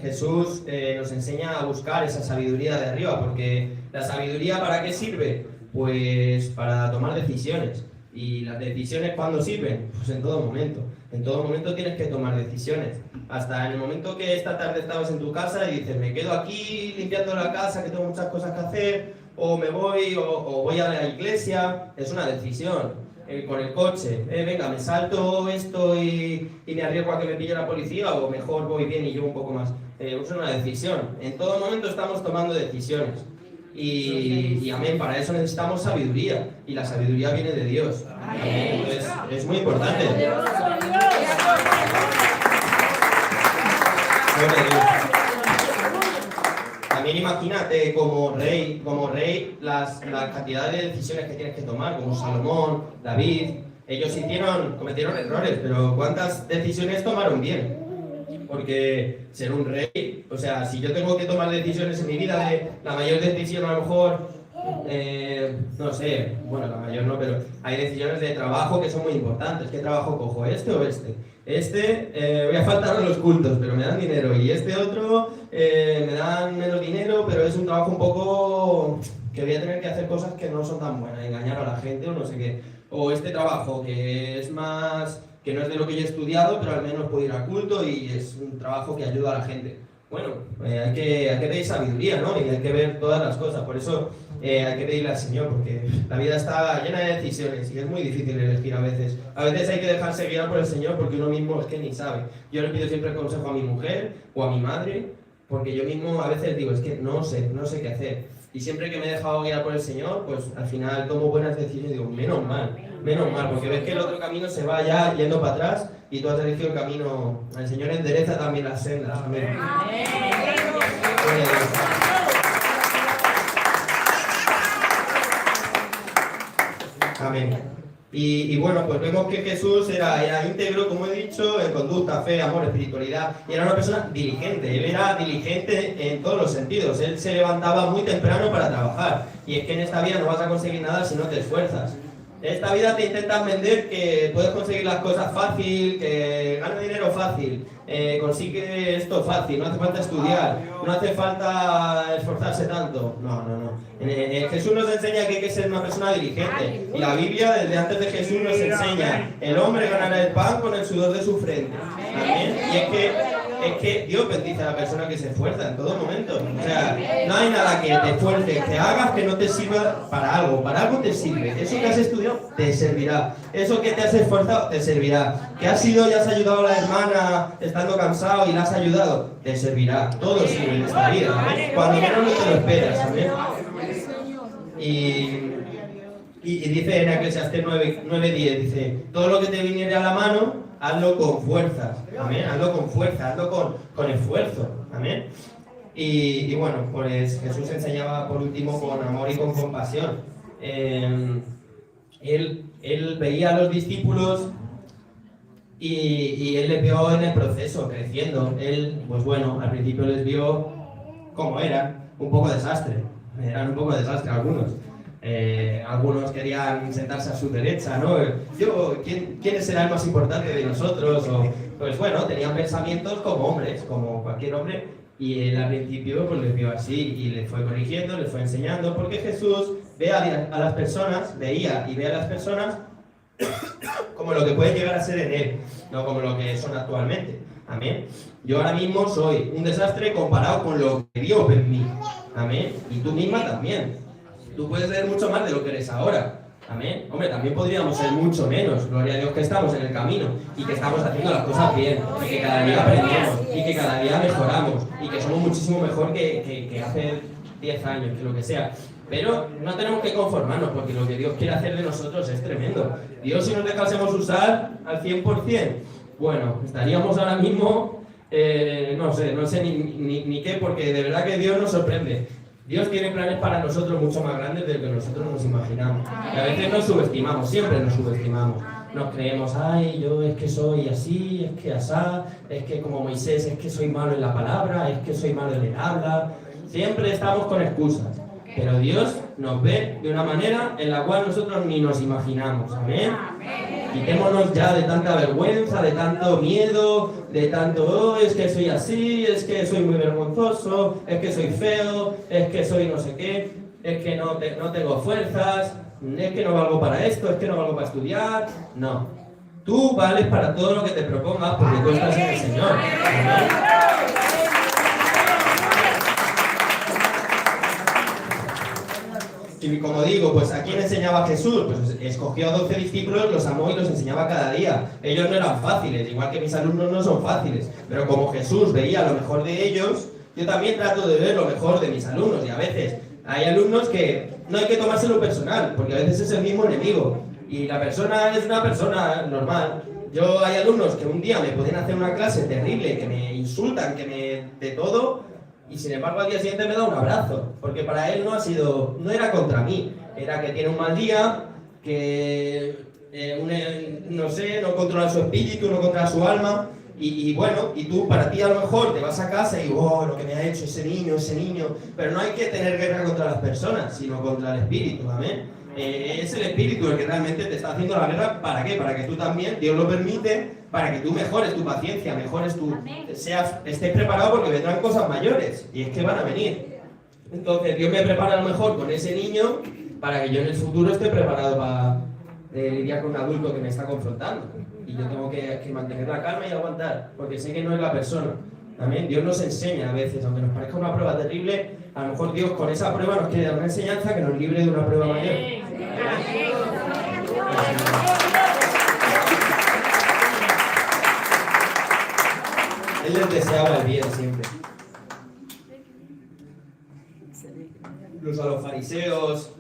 Jesús nos enseña a buscar esa sabiduría de arriba, porque la sabiduría ¿para qué sirve? Pues para tomar decisiones. ¿Y las decisiones cuándo sirven? Pues en todo momento. En todo momento tienes que tomar decisiones. Hasta en el momento que esta tarde estabas en tu casa y dices, me quedo aquí limpiando la casa, que tengo muchas cosas que hacer, o me voy, o voy a la iglesia, es una decisión. Con el coche, venga, me salto esto y me arriesgo a que me pille la policía, o mejor voy bien y llevo un poco más. Es una decisión. En todo momento estamos tomando decisiones. Y amén, para eso necesitamos sabiduría. Y la sabiduría viene de Dios. Amén. Entonces, es muy importante. También imagínate como rey las cantidades de decisiones que tienes que tomar, como Salomón, David. Ellos cometieron errores, pero ¿cuántas decisiones tomaron bien? Porque ser un rey, o sea, si yo tengo que tomar decisiones en mi vida, la mayor decisión a lo mejor, no sé, bueno, la mayor no, pero hay decisiones de trabajo que son muy importantes. ¿Qué trabajo cojo? ¿Este o este? Voy a faltar a los cultos, pero me dan dinero. Y este otro, me dan menos dinero, pero es un trabajo un poco que voy a tener que hacer cosas que no son tan buenas, engañar a la gente o no sé qué. O este trabajo que es más, que no es de lo que yo he estudiado, pero al menos puedo ir al culto y es un trabajo que ayuda a la gente. Bueno, hay que pedir sabiduría, ¿no? Y hay que ver todas las cosas. Por eso hay que pedirle al Señor, porque la vida está llena de decisiones y es muy difícil elegir a veces. A veces hay que dejarse guiar por el Señor porque uno mismo es que ni sabe. Yo le pido siempre consejo a mi mujer o a mi madre, porque yo mismo a veces digo, es que no sé qué hacer. Y siempre que me he dejado guiar por el Señor, pues al final tomo buenas decisiones y digo, menos mal, porque ves que el otro camino se va ya yendo para atrás y tú has elegido el camino. El Señor endereza también las sendas. Amén. Amén. Y bueno, pues vemos que Jesús era íntegro, como he dicho, en conducta, fe, amor, espiritualidad, y era una persona diligente. Él era diligente en todos los sentidos. Él se levantaba muy temprano para trabajar, y es que en esta vida no vas a conseguir nada si no te esfuerzas. En esta vida te intentan vender que puedes conseguir las cosas fácil, que gana dinero fácil, consigue esto fácil, no hace falta estudiar, no hace falta esforzarse tanto. No. Jesús nos enseña que hay que ser una persona diligente. Y la Biblia, desde antes de Jesús, nos enseña: el hombre ganará el pan con el sudor de su frente. Amén. Y es que Dios bendice a la persona que se esfuerza en todo momento. O sea, no hay nada que te esfuerces, que hagas que no te sirva para algo. Para algo te sirve. Eso que has estudiado te servirá. Eso que te has esforzado te servirá. Que has ido y has ayudado a la hermana estando cansado y la has ayudado, te servirá. Todo sirve en esta vida. ¿Amén? Cuando menos no te lo esperas. Amén. Y dice en Eclesiastés 9:10, dice, todo lo que te viniere a la mano, hazlo con fuerzas. Amén. Hazlo con fuerza, hazlo con esfuerzo. Amén. Y bueno, pues Jesús enseñaba por último con amor y con compasión. Él veía a los discípulos y él les vio en el proceso, creciendo. Él, pues bueno, al principio les vio como eran, un poco desastre. Eran un poco desastre algunos. Algunos querían sentarse a su derecha, ¿no? ¿Quién será el más importante de nosotros? O, pues bueno, tenían pensamientos como hombres, como cualquier hombre, y él al principio pues les vio así y les fue corrigiendo, les fue enseñando, porque Jesús veía a las personas como lo que pueden llegar a ser en él, no como lo que son actualmente. Amén. Yo ahora mismo soy un desastre comparado con lo que Dios ve en mí. Amén. Y tú misma también. Tú puedes ser mucho más de lo que eres ahora. Amén. Hombre, también podríamos ser mucho menos. Gloria a Dios que estamos en el camino y que estamos haciendo las cosas bien y que cada día aprendemos y que cada día mejoramos y que somos muchísimo mejor que hace 10 años, que lo que sea. Pero no tenemos que conformarnos porque lo que Dios quiere hacer de nosotros es tremendo. Dios, si nos dejásemos usar al 100%, bueno, estaríamos ahora mismo, no sé ni qué, porque de verdad que Dios nos sorprende. Dios tiene planes para nosotros mucho más grandes de lo que nosotros nos imaginamos. Y a veces nos subestimamos, siempre nos subestimamos. Nos creemos, ay, yo es que soy así, es que asá, es que como Moisés, es que soy malo en la palabra, es que soy malo en el habla. Siempre estamos con excusas. Pero Dios nos ve de una manera en la cual nosotros ni nos imaginamos. Amén. Quitémonos ya de tanta vergüenza, de tanto miedo, de tanto, oh, es que soy así, es que soy muy vergonzoso, es que soy feo, es que soy no sé qué, es que no tengo fuerzas, es que no valgo para esto, es que no valgo para estudiar. No. Tú vales para todo lo que te propongas porque tú estás en el Señor. Amén. Y como digo, pues ¿a quién enseñaba Jesús? Pues escogió a 12 discípulos, los amó y los enseñaba cada día. Ellos no eran fáciles, igual que mis alumnos no son fáciles. Pero como Jesús veía lo mejor de ellos, yo también trato de ver lo mejor de mis alumnos. Y a veces hay alumnos que no hay que tomárselo personal, porque a veces es el mismo enemigo. Y la persona es una persona normal. Yo hay alumnos que un día me pueden hacer una clase terrible, que me insultan, de todo. Y sin embargo al día siguiente me da un abrazo, porque para él no era contra mí, era que tiene un mal día, que no controla su espíritu, no controla su alma, y bueno, y tú para ti a lo mejor te vas a casa y oh, lo que me ha hecho ese niño, pero no hay que tener guerra contra las personas, sino contra el espíritu, amén. Es el espíritu el que realmente te está haciendo la guerra. ¿Para qué? Para que tú también, Dios lo permite, para que tú mejores tu paciencia, mejores estés preparado porque vendrán cosas mayores y es que van a venir. Entonces Dios me prepara a lo mejor con ese niño para que yo en el futuro esté preparado para lidiar con un adulto que me está confrontando. Y yo tengo que mantener la calma y aguantar, porque sé que no es la persona. Amén. Dios nos enseña a veces, aunque nos parezca una prueba terrible, a lo mejor Dios con esa prueba nos quiere dar una enseñanza que nos libre de una prueba mayor. Él les deseaba el bien siempre. Incluso a los fariseos,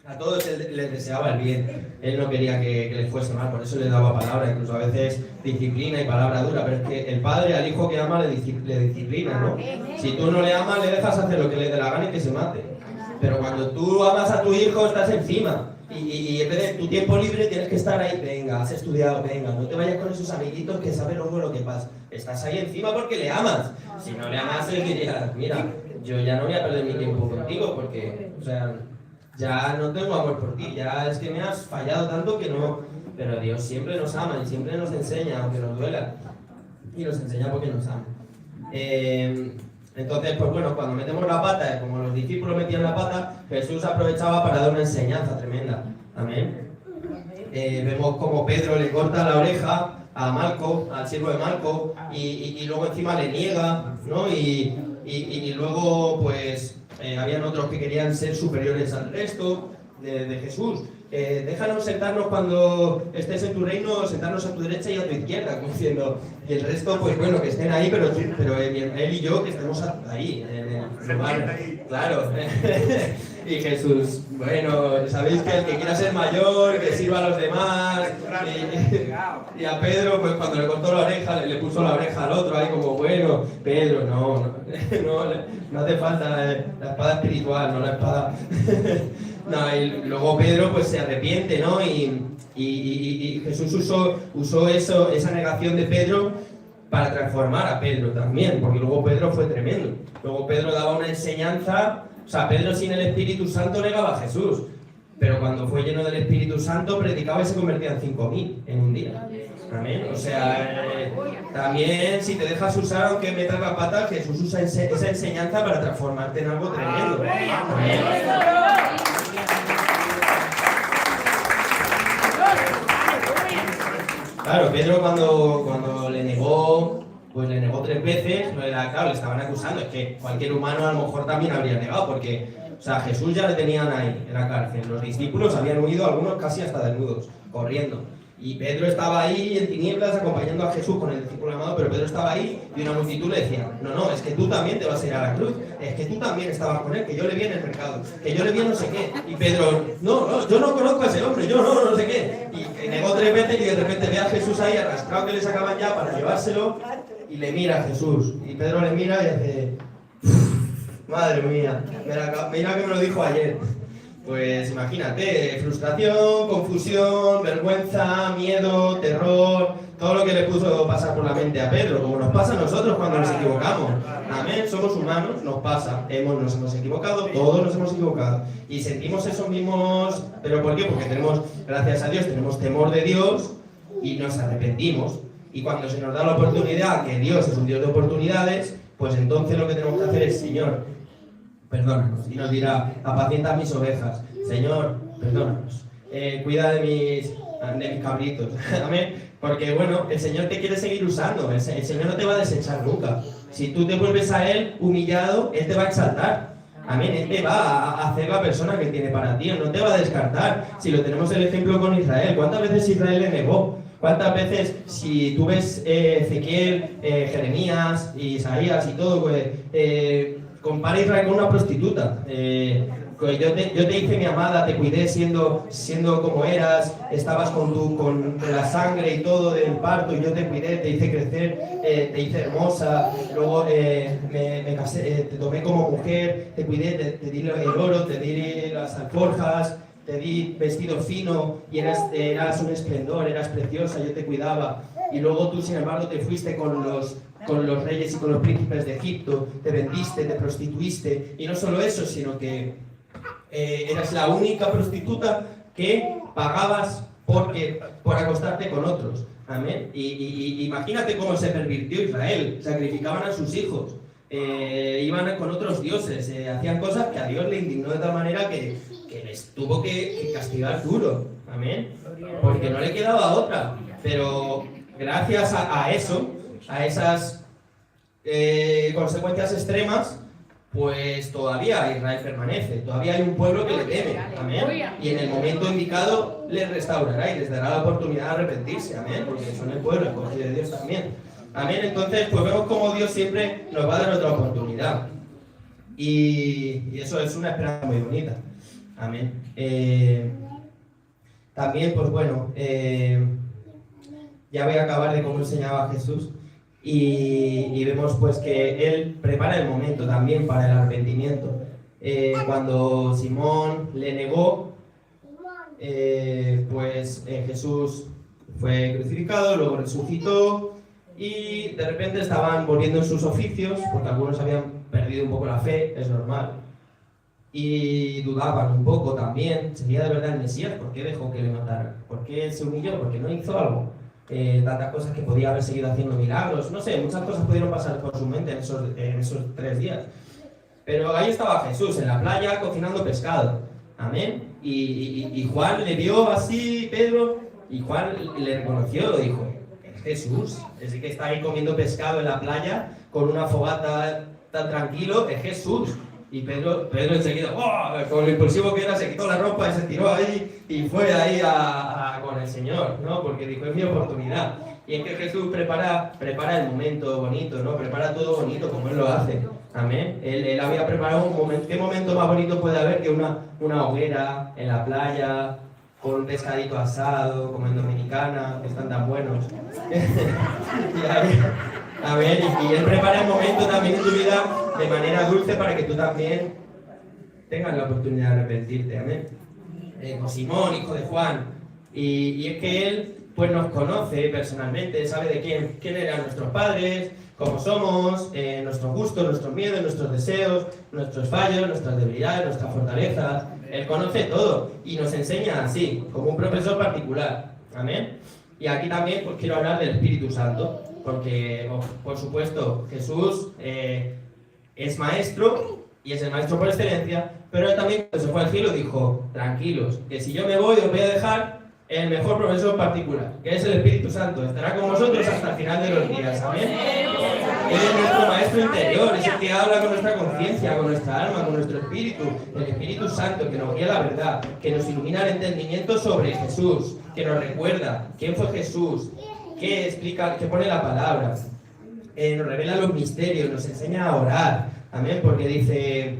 a todos él les deseaba el bien. Él no quería que les fuese mal, por eso le daba palabra, incluso a veces disciplina y palabra dura. Pero es que el padre al hijo que ama le disciplina, ¿no? Si tú no le amas, le dejas hacer lo que le dé la gana y que se mate. Pero cuando tú amas a tu hijo, estás encima. Y en vez de tu tiempo libre tienes que estar ahí. Venga, has estudiado, venga, no te vayas con esos amiguitos que saben luego lo que pasa. Estás ahí encima porque le amas. Si no le amas, él diría, mira, yo ya no voy a perder mi tiempo contigo porque, o sea, ya no tengo amor por ti, ya es que me has fallado tanto que no. Pero Dios siempre nos ama y siempre nos enseña, aunque nos duela. Y nos enseña porque nos ama. Entonces, pues bueno, cuando metemos la pata, como los discípulos metían la pata, Jesús aprovechaba para dar una enseñanza tremenda. Amén. Vemos como Pedro le corta la oreja a Malco, al siervo de Malco, y luego encima le niega, ¿no? Y luego, pues, habían otros que querían ser superiores al resto de Jesús. Déjanos sentarnos cuando estés en tu reino, sentarnos a tu derecha y a tu izquierda, como diciendo, y el resto, pues bueno, que estén ahí, pero él y yo que estemos ahí, en el lugar, claro. Y Jesús, bueno, sabéis que el que quiera ser mayor, que sirva a los demás. Y a Pedro, pues cuando le cortó la oreja, le puso la oreja al otro, ahí como, bueno, Pedro, no hace falta la espada espiritual, no la espada. No, y luego Pedro pues se arrepiente, ¿no? Y Jesús usó esa negación de Pedro para transformar a Pedro también, porque luego Pedro fue tremendo. Luego Pedro daba una enseñanza, o sea, Pedro sin el Espíritu Santo negaba a Jesús, pero cuando fue lleno del Espíritu Santo predicaba y se convertía en 5.000 en un día. Amén. O sea, también si te dejas usar, aunque metas la pata, Jesús usa esa enseñanza para transformarte en algo tremendo. Amén. Claro, Pedro cuando le negó, pues le negó 3 veces, claro, le estaban acusando, es que cualquier humano a lo mejor también habría negado, porque O sea, Jesús ya le tenían ahí, en la cárcel. Los discípulos habían huido, algunos casi hasta desnudos, corriendo. Y Pedro estaba ahí en tinieblas acompañando a Jesús con el discípulo amado, pero Pedro estaba ahí y una multitud le decía, no, es que tú también te vas a ir a la cruz, es que tú también estabas con él, que yo le vi en el mercado, que yo le vi en no sé qué. Y Pedro, no, yo no conozco a ese hombre, yo no sé qué. Y negó 3 veces y de repente ve a Jesús ahí arrastrado que le sacaban ya para llevárselo y le mira a Jesús. Y Pedro le mira y dice, madre mía, mira que me lo dijo ayer. Pues imagínate, frustración, confusión, vergüenza, miedo, terror, todo lo que le puso pasar por la mente a Pedro, como nos pasa a nosotros cuando nos equivocamos. Amén, somos humanos, nos pasa, nos hemos equivocado, todos nos hemos equivocado. Y sentimos esos mismos, ¿pero por qué? Porque tenemos, gracias a Dios, tenemos temor de Dios y nos arrepentimos. Y cuando se nos da la oportunidad, que Dios es un Dios de oportunidades, pues entonces lo que tenemos que hacer es, Señor, perdónanos. Y nos dirá, apacienta mis ovejas. Señor, perdónanos. Cuida de mis cabritos. Amén. Porque bueno, el Señor te quiere seguir usando. El Señor no te va a desechar nunca. Si tú te vuelves a Él humillado, Él te va a exaltar. Amén. Él te va a hacer la persona que tiene para ti. Él no te va a descartar. Si lo tenemos el ejemplo con Israel. ¿Cuántas veces Israel le negó? ¿Cuántas veces, si tú ves Ezequiel, Jeremías, Isaías y todo, pues, compara a Israel con una prostituta? Yo te hice mi amada, te cuidé siendo como eras, estabas con la sangre y todo del parto, y yo te cuidé, te hice crecer, te hice hermosa, luego me casé, te tomé como mujer, te cuidé, te di el oro, te di las alforjas, te di vestido fino y eras un esplendor, eras preciosa, yo te cuidaba. Y luego tú, sin embargo, te fuiste con los reyes y con los príncipes de Egipto, te vendiste, te prostituiste. Y no solo eso, sino que eras la única prostituta que pagabas por acostarte con otros. Amén. Y imagínate cómo se pervirtió Israel. Sacrificaban a sus hijos, iban con otros dioses, hacían cosas que a Dios le indignó de tal manera que les tuvo que castigar duro. Amén. Porque no le quedaba otra. Pero gracias a eso, a esas consecuencias extremas, pues todavía Israel permanece, todavía hay un pueblo que le teme, amén, y en el momento indicado les restaurará y les dará la oportunidad de arrepentirse, amén, porque son el pueblo escogido de Dios también, amén. Entonces, pues vemos como Dios siempre nos va a dar otra oportunidad, y eso es una esperanza muy bonita, amén. También, pues bueno, ya voy a acabar de cómo enseñaba Jesús. Y vemos pues que Él prepara el momento también para el arrepentimiento. Cuando Simón le negó, Jesús fue crucificado, luego resucitó y de repente estaban volviendo en sus oficios, porque algunos habían perdido un poco la fe, es normal, y dudaban un poco también, ¿sería de verdad el Mesías? ¿Por qué dejó que le mataran? ¿Por qué se humilló? ¿Por qué no hizo algo? Tantas cosas que podía haber seguido haciendo milagros, no sé, muchas cosas pudieron pasar por su mente en esos 3 días. Pero ahí estaba Jesús en la playa cocinando pescado, amén. Y Juan le vio así, Pedro, y Juan le reconoció, lo dijo, es Jesús, es el que está ahí comiendo pescado en la playa con una fogata tan tranquilo, es Jesús. Y Pedro enseguida, ¡oh!, con lo impulsivo que era, se quitó la ropa y se tiró ahí y fue ahí con el Señor, ¿no? Porque dijo, es mi oportunidad. Y es que Jesús prepara el momento bonito, ¿no? Prepara todo bonito como Él lo hace. Amén. Él había preparado un momento. ¿Qué momento más bonito puede haber que una hoguera en la playa, con un pescadito asado, como en Dominicana, que están tan buenos? A ver, y Él prepara el momento también en tu vida de manera dulce para que tú también tengas la oportunidad de arrepentirte, amén. Con Simón, hijo de Juan, y es que Él pues nos conoce personalmente, sabe de quién eran nuestros padres, cómo somos, nuestros gustos, nuestros miedos, nuestros deseos, nuestros fallos, nuestras debilidades, nuestras fortalezas. Él conoce todo y nos enseña así, como un profesor particular, amén. Y aquí también pues quiero hablar del Espíritu Santo, porque, por supuesto, Jesús es maestro, y es el maestro por excelencia, pero él también, cuando se fue al cielo, dijo, tranquilos, que si yo me voy, os voy a dejar el mejor profesor particular, que es el Espíritu Santo. Estará con vosotros hasta el final de los días. Amén. Él es nuestro maestro interior, es el que habla con nuestra conciencia, con nuestra alma, con nuestro espíritu. El Espíritu Santo que nos guía la verdad, que nos ilumina el entendimiento sobre Jesús, que nos recuerda quién fue Jesús, que explica, que pone la palabra, nos revela los misterios, nos enseña a orar. Amén, porque dice...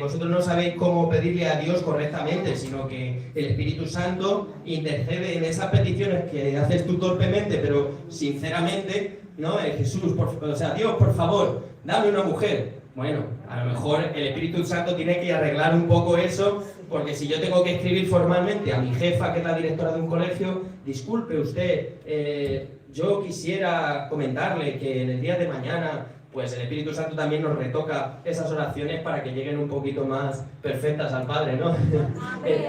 vosotros no sabéis cómo pedirle a Dios correctamente, sino que el Espíritu Santo intercede en esas peticiones que haces tú torpemente, pero sinceramente, ¿no? Jesús, Dios, por favor, dame una mujer. Bueno, a lo mejor el Espíritu Santo tiene que arreglar un poco eso, porque si yo tengo que escribir formalmente a mi jefa, que es la directora de un colegio, disculpe usted, yo quisiera comentarle que en el día de mañana... pues el Espíritu Santo también nos retoca esas oraciones para que lleguen un poquito más perfectas al Padre, ¿no?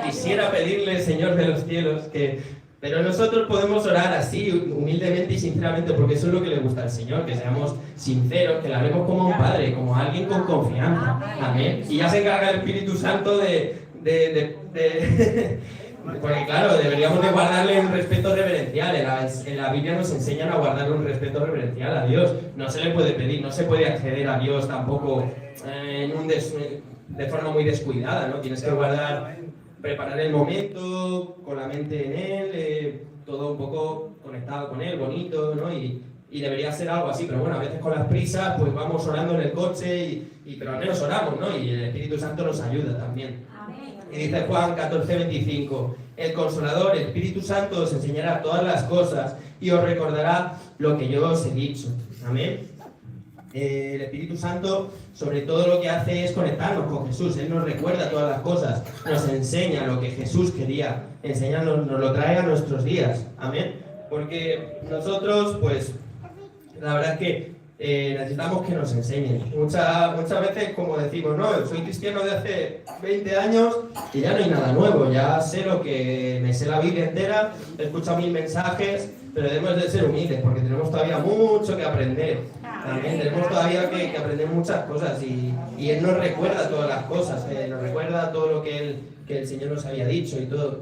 Quisiera pedirle, Señor de los cielos, que... Pero nosotros podemos orar así, humildemente y sinceramente, porque eso es lo que le gusta al Señor, que seamos sinceros, que le hablemos como un Padre, como alguien con confianza. Amén. Y ya se encarga el Espíritu Santo porque claro, deberíamos de guardarle un respeto reverencial. En la Biblia nos enseñan a guardarle un respeto reverencial a Dios. No se le puede pedir, no se puede acceder a Dios tampoco de forma muy descuidada, ¿no? Tienes que preparar el momento con la mente en Él, todo un poco conectado con Él, bonito, ¿no? Y debería ser algo así, pero bueno, a veces con las prisas pues vamos orando en el coche, pero al menos oramos, ¿no? Y el Espíritu Santo nos ayuda también. Y dice Juan 14:25, el Consolador, el Espíritu Santo, os enseñará todas las cosas y os recordará lo que yo os he dicho. Amén. El Espíritu Santo, sobre todo lo que hace es conectarnos con Jesús. Él nos recuerda todas las cosas, nos enseña lo que Jesús quería enseñarnos, nos lo trae a nuestros días. Amén. Porque nosotros, pues, la verdad es que necesitamos que nos enseñen. Muchas veces, como decimos, no, soy cristiano de hace 20 años y ya no hay nada nuevo, ya sé me sé la Biblia entera, he escuchado 1000 mensajes, pero debemos de ser humildes porque tenemos todavía mucho que aprender. También tenemos todavía que aprender muchas cosas y Él nos recuerda todas las cosas, nos recuerda todo lo que el Señor nos había dicho y todo.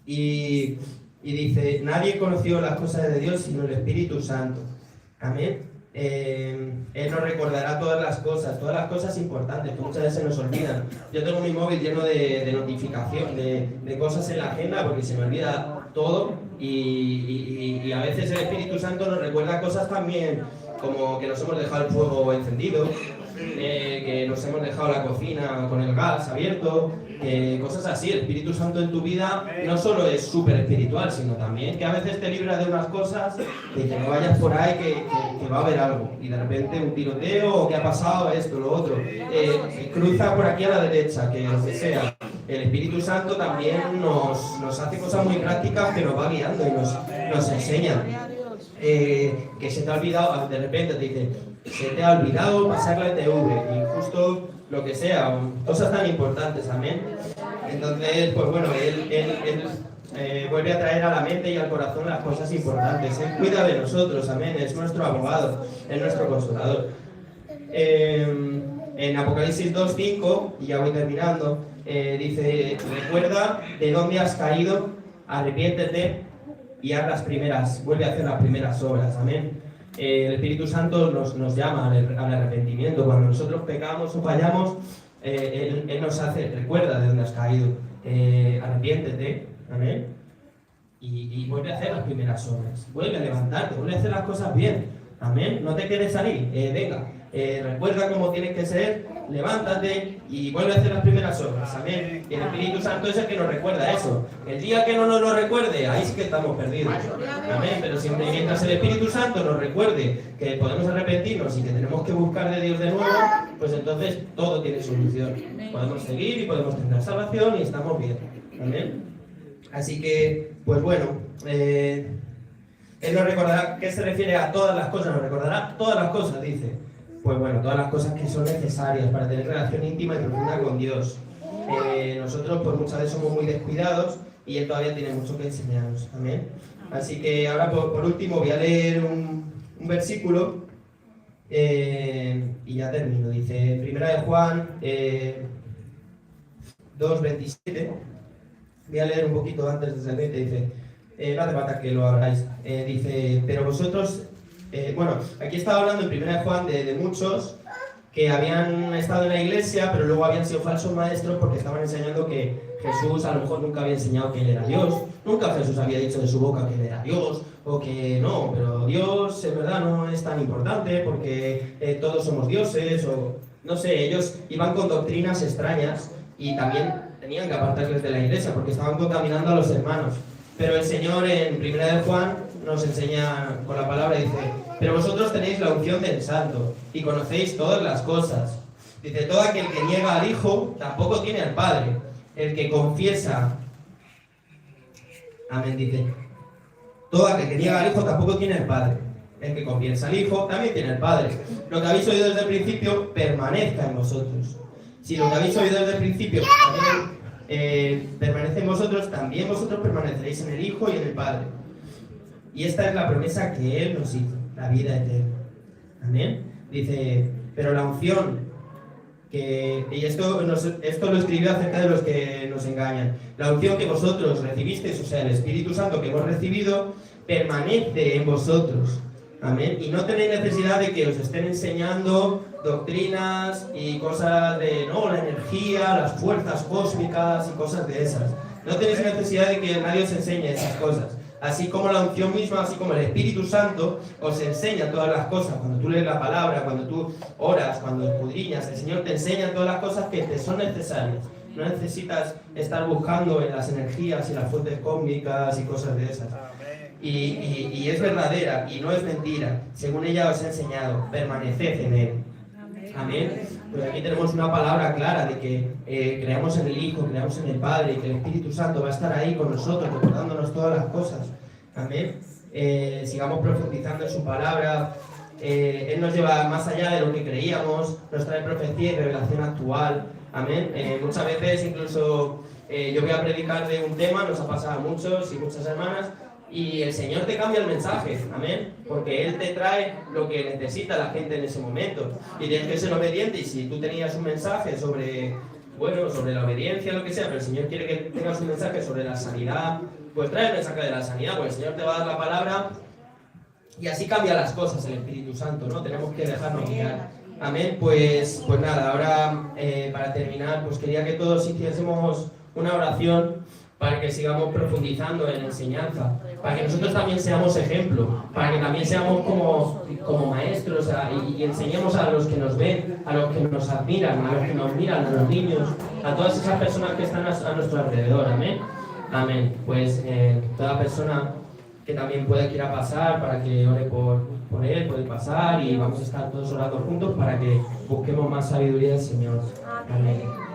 Y dice, nadie conoció las cosas de Dios sino el Espíritu Santo. Amén. Él nos recordará todas las cosas importantes que muchas veces nos olvidan. Yo tengo mi móvil lleno de notificación, de cosas en la agenda porque se me olvida todo y a veces el Espíritu Santo nos recuerda cosas también como que nos hemos dejado el fuego encendido, que nos hemos dejado la cocina con el gas abierto, cosas así. El Espíritu Santo en tu vida no solo es súper espiritual, sino también que a veces te libra de unas cosas, de que no vayas por ahí que va a haber algo y de repente un tiroteo o que ha pasado esto, lo otro, cruza por aquí a la derecha, que lo que sea. El Espíritu Santo también nos hace cosas muy prácticas que nos va guiando y nos enseña. Que se te ha olvidado, de repente te dice, se te ha olvidado pasar la TV y justo lo que sea, cosas tan importantes, amén. Entonces, pues bueno, él vuelve a traer a la mente y al corazón las cosas importantes. Él cuida de nosotros, amén, es nuestro abogado, es nuestro consolador. En Apocalipsis 2:5, y ya voy terminando, dice, recuerda de dónde has caído, arrepiéntete y vuelve a hacer las primeras obras, amén. El Espíritu Santo nos llama al arrepentimiento. Cuando nosotros pecamos o fallamos, Él nos hace, recuerda de dónde has caído, arrepiéntete, amén, y vuelve a hacer las primeras obras, vuelve a levantarte, vuelve a hacer las cosas bien, amén. No te quedes ahí, venga, recuerda cómo tienes que ser, levántate y vuelve a hacer las primeras obras, amén. Y el Espíritu Santo es el que nos recuerda eso. El día que no nos lo recuerde, ahí sí que estamos perdidos, amén. Pero siempre mientras el Espíritu Santo nos recuerde que podemos arrepentirnos y que tenemos que buscar de Dios de nuevo, pues entonces todo tiene solución. Podemos seguir y podemos tener salvación y estamos bien, amén. Así que, pues bueno, Él nos recordará. ¿Qué se refiere a todas las cosas? Nos recordará todas las cosas, dice. Pues bueno, todas las cosas que son necesarias para tener relación íntima y profunda con Dios. Nosotros pues muchas veces somos muy descuidados y Él todavía tiene mucho que enseñarnos. Amén. Así que ahora por último voy a leer un versículo y ya termino. Dice, 1 de Juan 2:27. Voy a leer un poquito antes desde el 20, dice, no hace falta que lo abráis, dice, pero vosotros, bueno, aquí estaba hablando en 1 Juan de muchos que habían estado en la iglesia, pero luego habían sido falsos maestros porque estaban enseñando que Jesús a lo mejor nunca había enseñado que Él era Dios, nunca Jesús había dicho de su boca que Él era Dios, o que no, pero Dios en verdad no es tan importante porque todos somos dioses, o no sé, ellos iban con doctrinas extrañas y también tenían que apartarles de la iglesia porque estaban contaminando a los hermanos. Pero el Señor en 1 Juan nos enseña con la palabra, dice, pero vosotros tenéis la unción del Santo y conocéis todas las cosas. Dice, todo aquel que niega al Hijo tampoco tiene al Padre. El que confiesa, amén, dice, todo aquel que niega al Hijo tampoco tiene al Padre. El que confiesa al Hijo también tiene al Padre. Lo que habéis oído desde el principio permanezca en vosotros. Si lo que habéis oído desde el principio también permanece en vosotros, también vosotros permaneceréis en el Hijo y en el Padre. Y esta es la promesa que Él nos hizo, la vida eterna. Amén. Dice, pero la unción y esto lo escribió acerca de los que nos engañan. La unción que vosotros recibisteis, o sea, el Espíritu Santo que hemos recibido, permanece en vosotros. Amén. Y no tenéis necesidad de que os estén enseñando doctrinas y cosas de, no, la energía, las fuerzas cósmicas y cosas de esas. No tenéis necesidad de que nadie os enseñe esas cosas. Así como la unción misma, así como el Espíritu Santo os enseña todas las cosas. Cuando tú lees la palabra, cuando tú oras, cuando escudriñas, el Señor te enseña todas las cosas que te son necesarias. No necesitas estar buscando en las energías y las fuentes cósmicas y cosas de esas. Y es verdadera y no es mentira. Según ella os ha enseñado, permaneced en Él. Amén. Pues aquí tenemos una palabra clara de que creamos en el Hijo, creamos en el Padre y que el Espíritu Santo va a estar ahí con nosotros, recordándonos todas las cosas. Amén. Sigamos profundizando en su palabra. Él nos lleva más allá de lo que creíamos, nos trae profecía y revelación actual. Amén. Muchas veces incluso yo voy a predicar de un tema, nos ha pasado a muchos y muchas hermanas, y el Señor te cambia el mensaje, amén, porque Él te trae lo que necesita la gente en ese momento, y tienes que ser obediente. Y si tú tenías un mensaje sobre la obediencia, lo que sea, pero el Señor quiere que tengas un mensaje sobre la sanidad, pues trae el mensaje de la sanidad, porque el Señor te va a dar la palabra, y así cambia las cosas el Espíritu Santo, ¿no? Tenemos que dejarnos guiar. Amén. Pues nada, ahora para terminar, pues quería que todos hiciésemos una oración para que sigamos profundizando en la enseñanza, para que nosotros también seamos ejemplo, para que también seamos como maestros, o sea, y enseñemos a los que nos ven, a los que nos admiran, a los que nos miran, a los niños, a todas esas personas que están a nuestro alrededor. Amén. Amén. Pues toda persona que también pueda quiera pasar, para que ore por él, puede pasar, y vamos a estar todos orando juntos para que busquemos más sabiduría del Señor. Amén.